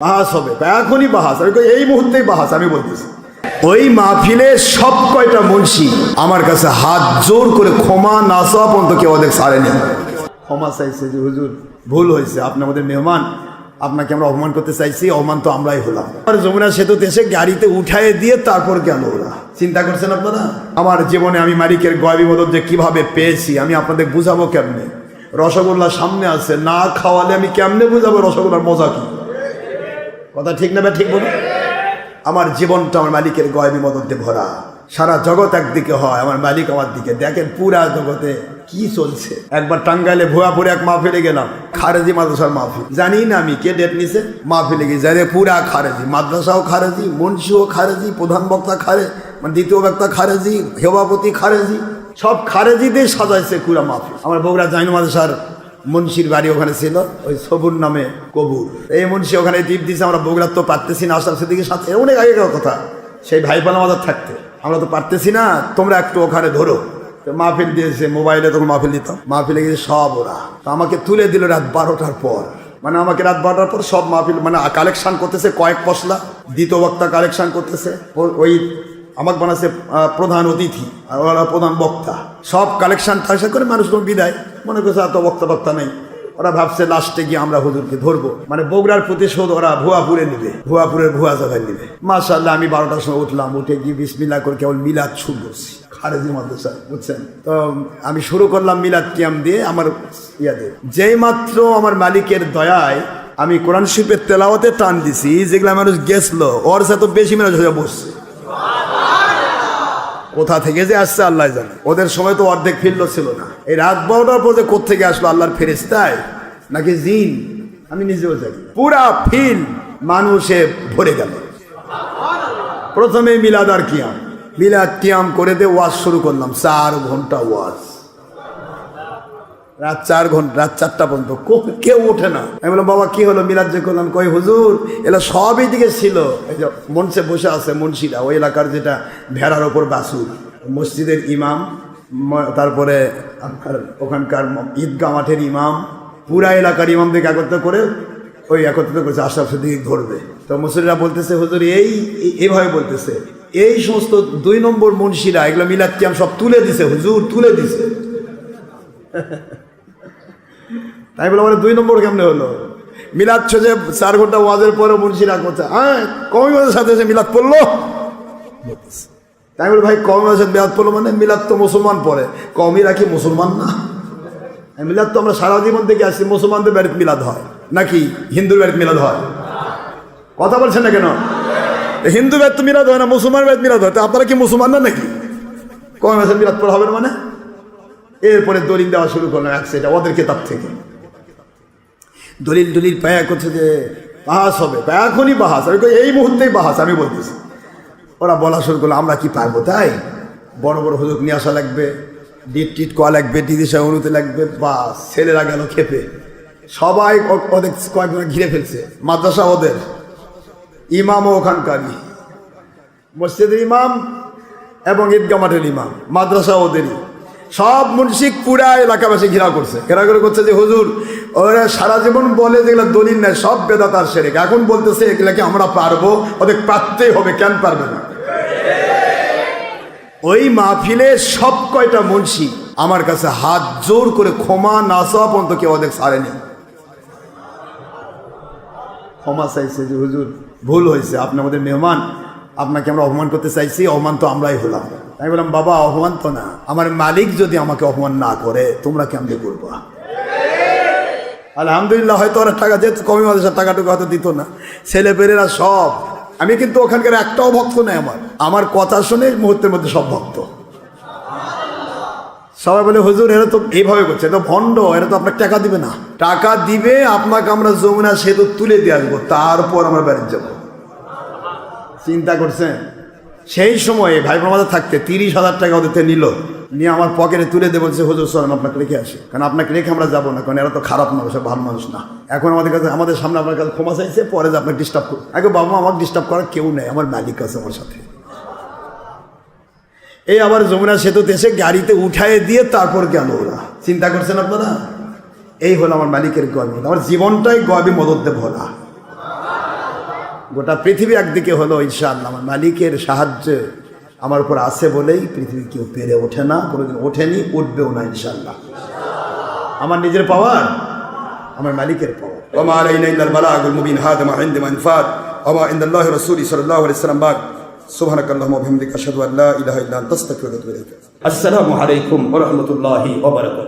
বাহাস হবে, এখনই বাহাস, এই মুহূর্তেই বাহাস। আমি বলতেছি ওই মাহফিলে সব কয়টা মুন্সি আমার কাছে হাত জোর করে ক্ষমা না চাওয়া পর্যন্ত কেউ ওদের ছাড়েনি। ক্ষমা চাইছে যে হুজুর ভুল হয়েছে, আপনি আমাদের মেহমান, আপনাকে আমরা অপমান করতে চাইছি, অপমান তো আমরাই হলাম। যমুনা সেতুতে এসে গাড়িতে উঠায় দিয়ে তারপর গেল ওরা। চিন্তা করছেন আপনারা? আমার জীবনে আমি মালিকের গয়বী মদদ যে কিভাবে পেয়েছি আমি আপনাদের বুঝাবো কেমনে? রসগোল্লা সামনে আছে, না খাওয়ালে আমি কেমনে বুঝাবো রসগোল্লার মজা কি? কথা ঠিক না? ঠিক বলুন। আমার জীবনটা আমার মালিকের গয়বী মদদে ভরা। সারা জগৎ একদিকে হয়, আমার মালিক আমার দিকে। দেখেন পুরা জগতে কি চলছে। একবার টাঙ্গাইলে ভুয়াপুরে এক মাহফিলে গেলাম, খারেজি মাদ্রাসার মাহফিল। জানি না আমি কে ডেট নিছে, মাহফিলে গিয়ে যাই পুরা খারেজি, মাদ্রাসাও খারেজি, মুন্সিও খারেজি, প্রধান বক্তা খারে, মানে দ্বিতীয় বক্তা খারেজি, সভাপতি খারেজি, সব খারেজি দিয়ে সাজাইছে পুরা মাহফিল। আমার বগুড়া জাইন মাদ্রাসার মুন্সির বাড়ি ওখানে ছিল, ওই সবুর নামে কবুর। এই মুন্সি ওখানে দ্বীপ দিয়েছে, আমরা বগুড়ার তো পারতেছি না, আসার সেদিকের সাথে অনেক আগেকার কথা, সেই ভাইপানা মাদার থাকতে আমরা তো পারতেছি না, তোমরা একটু ওখানে ধরো। মাহফিল দিয়েছে, মোবাইলে তখন মাহফিল দিতাম, মাহফিলে গিয়েছে সব ওরা। তো আমাকে তুলে দিল রাত 12টার পর, মানে আমাকে রাত 12টার পর সব মাহফিল মানে কালেকশন করতেছে, কয়েক পশলা দ্বিতীয় বক্তা কালেকশন করতেছে, ওই আমাকে বানাচ্ছে প্রধান অতিথি, ওরা প্রধান বক্তা, সব কালেকশন টালেকশন করে মানুষজন বিদায়। মনে করছে এত বক্তা নেই, ওরা ভাবছে লাস্টে গিয়ে আমরা হুজুরকে ধরবো, মানে বগুড়ার প্রতিশোধ ওরা ভুয়াপুরে নিবে, ভুয়াপুরের ভুয়া জায়গায় নিবে। মাশাআল্লাহ আমি 12টার সময় উঠলাম, উঠে গিয়ে বিসমিল্লাহ করে কেবল মিলাদ শুরু করছি খারেজি মাদ্রাসা, বুঝছেন তো। আমি শুরু করলাম মিলাদ কিয়াম দিয়ে, আমার ইয়াদে যেই মাত্র আমার মালিকের দয়ায় আমি কোরআন শরীফের তেলাওয়াতে টান দিছি, যেগুলা মানুষ গেছলো ওর সাথে বেশি মানুষ হয়ে বসছে। কোথা থেকে যে আসছে আল্লাহ জানে, ওদের সময় তো অর্ধেক ফিল্ড ছিল না। এই রাত 12টার পর যে কোত্থেকে আসলো, আল্লাহর ফেরেশতায় নাকি জিন আমি নিজেও জানি। পুরা ফিল্ড মানুষে ভরে গেল। প্রথমে মিলাদ আর কিয়াম, মিলাদ কিয়াম করে দিয়ে ওয়াজ শুরু করলাম, 4 ঘন্টা ওয়াজ, রাত 4 ঘন্টা, রাত 4টা পর্যন্ত কেউ ওঠে না। আমি বললাম বাবা কি হলো, মিলাদ যে করলাম? কই হুজুর এলা সবই দিকে ছিল, এই যে মঞ্চে বসে আছে মুন্সিরা, ওই এলাকার যেটা ভেড়ার ওপর বাসুর, মসজিদের ইমাম, তারপরে ওখানকার ঈদগাহ মাঠের ইমাম, পুরা এলাকার ইমামদেরকে একত্রিত করে ওই একত্রিত করেছে, আশরাফ সিদ্দিকী ধরবে। তো মুসলিরা বলতেছে হুজুর এইভাবে বলতেছে, এই সমস্ত 2 নম্বর মুন্সিরা এগুলো মিলাদ কিয়াম সব তুলে দিছে হুজুর, তুলে দিছে। তাই বলে আমার 2 নম্বর কেমনে হলো? মিলাদ ছেড়ে 4 ঘন্টা ওয়াজের পরে মুন্সিরা করছে, হ্যাঁ কওমি ওয়াজের সাথে এসে মিলাদ পড়লো। তাই বলে ভাই কওমি ওয়াজের মিলাদ পড়লো মানে? মিলাদ তো মুসলমান পড়ে, কওমিরা কি মুসলমান না? মিলাদ তো আমরা সারা জীবন থেকে আসছি, মুসলমানদের বাড়িতে মিলাদ হয় নাকি হিন্দুর বাড়িতে মিলাদ হয়? কথা বলছেন না কেন? হিন্দু বাড়িতে মিলাদ হয় না, মুসলমান বাড়িতে মিলাদ হয়, তো আপনারা কি মুসলমান না নাকি? কওমি ওয়াজের মিলাদ পড়া হবে না মানে? এরপরে দলিল দেওয়া শুরু করলাম এক সেটা ওদের কেতাব থেকে, দলিল পায়া করছে যে বাহাস হবে, এখনই বাহাস, এই মুহূর্তেই বাহাস। আমি বলতেছি ওরা বলা শুরু করলো আমরা কি পারবো, তাই বড় বড় হুজুর নিয়ে আসা লাগবে, টিট করা লাগবে, দিদি সাহেব অনুতে লাগবে, বা ছেলেরা গেল খেপে, সবাই ওদের কয়েকজন ঘিরে ফেলছে। মাদ্রাসা ওদের, ইমামও ওখানকারই, মসজিদের ইমাম এবং ঈদগাহ মাঠের ইমাম, মাদ্রাসা ওদেরই, সব মুন্সিক পুরা এলাকাবাসী ঘেরাও করছে, ঘেরা করে করছে যে হুজুর ওরা সারা জীবন বলে যেগুলো দলিল নেয় সব বেদাত আর শিরক, এখন বলতেছে এগুলাকে আমরা পারবো, ওদের পারতেই হবে, কেন পারবে না? ওই মাহফিলে সব কয়টা মুন্সি আমার কাছে হাত জোর করে ক্ষমা না চাওয়া পর্যন্ত কেউ ওদের ছাড়েনি। ক্ষমা চাইছে যে হুজুর ভুল হয়েছে, আপনি আমাদের মেহমান, আপনাকে আমরা অপমান করতে চাইছি, অপমান তো আমরাই হলাম। আমি বললাম বাবা অপমান তো না, আমার মালিক যদি আমাকে অপমান না করে তোমরা কেমনে করবা? আলহামদুলিল্লাহ হয়তো ওরা টাকা, যেহেতু কমি মাদ্রাসার টাকাটুকু হয়তো দিত না, ছেলেপেলেরা সব, আমি কিন্তু ওখানকার একটাও ভক্ত নেই, আমার কথা শুনে মুহূর্তের মধ্যে সব ভক্ত। সবাই বলে হুজুর এরা তো এইভাবে করছে, এটা ভণ্ড, এরা তো আপনাকে টাকা দিবে না। টাকা দিবে আপনাকে, আমরা যমুনা সেতু তুলে দিয়ে আসবো, তারপর আমরা বাড়িতে যাবো। চিন্তা করছেন? সেই সময়ে ভাই প্রমাদা থাকতে 30,000 টাকা ওদের নিল, নিয়ে আমার পকেটে তুলে দিয়ে বলছে হুজুর চলেন আপনাকে রেখে আসি, কারণ আপনাকে রেখে আমরা যাবো না, কারণ এরা তো খারাপ মানুষ, ভালো মানুষ না। এখন আমাদের কাছে, আমাদের সামনে আপনার কাছে ক্ষমা চাইছে, পরে যে আপনাকে ডিস্টার্ব করুন। আগে বাবা আমাকে ডিস্টার্ব করার কেউ নেই, আমার মালিক আছে আমার সাথে। এই আবার যমুনা সেতুতে এসে গাড়িতে উঠায় দিয়ে তারপর গেল ওরা। চিন্তা করছেন আপনারা? এই হলো আমার মালিকের গয়বী, আমার জীবনটাই গয়বী মদদে ভরা। গোটা পৃথিবী একদিকে হলো ইনশাআল্লাহ আমার মালিকের সাহায্য আমার উপর আছে বলেই পৃথিবী কেউ পেরে ওঠে না, কোনোদিন ওঠেনি, উঠবেও না ইনশাআল্লাহ। আমার নিজের পাওয়ার, আমার মালিকের পাওয়ার। ওমা আলাইনা ইল্লাল বালাগুল মুবিন হাদা মা ইনদা মানফাত ওমা ইনদাল্লাহি রাসূলি সাল্লাল্লাহু আলাইহি ওয়াসাল্লাম বাক সুবহানাকাল্লাহুম্মা ওয়া বিহামদিকা আশহাদু আল্লা ইলাহা ইল্লা আনতা আস্তাগফিরুকা ওয়া আতুবু ইলাইক। আসসালামু আলাইকুম ওয়া রাহমাতুল্লাহি ওয়া বারাকাতুহু।